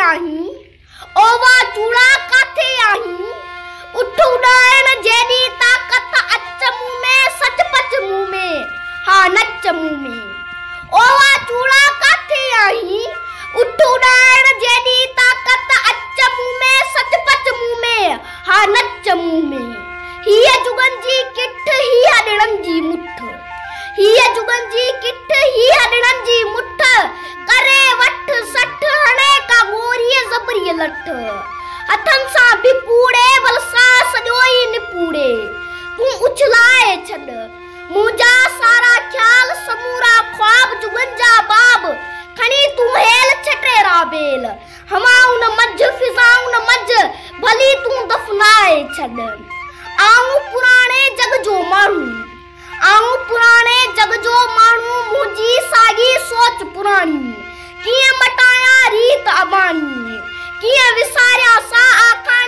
आहीं, ओवा चूड़ा काथे आहीं, उठ उड़ाइण जेडी ताकत अच मुंह में, सच पच मुंह में, हाँ नच मुंह में। ओवा चूड़ा काथे आहीं, उठ उड़ाइण जेडी ताकत अच मुंह में, सच पच मुंह में, हाँ नच मुंह में। हिय जुगन जी किठ, हिय ॾिणनि जी मुठ, हिय जुगन जी किठ, हिय ॾिणनि जी मुठ, करे वठ सठ हणे का गोरीअ ज़बरीअ लठ। हथनि सां बिपूड़े वलसा सॼो ई निपूड़े, तूं उछलाए छॾ मुंहिंजा सारा ख़्याल समूरा ख्वाब जुगन जा बाब, खणी तूं हेल छटेरा बेल, हवाउन मझ फिज़ाउन मझ भली तूं दफ़नाए छॾ। आऊं पुराणे जग जो माण्हू, आऊं पुराणे जग जो माण्हू, मुंहिंजी साॻी सोच पुराणी, कीअं मटायां रीत अबानी, कीअं विसारियां सा आखाणी।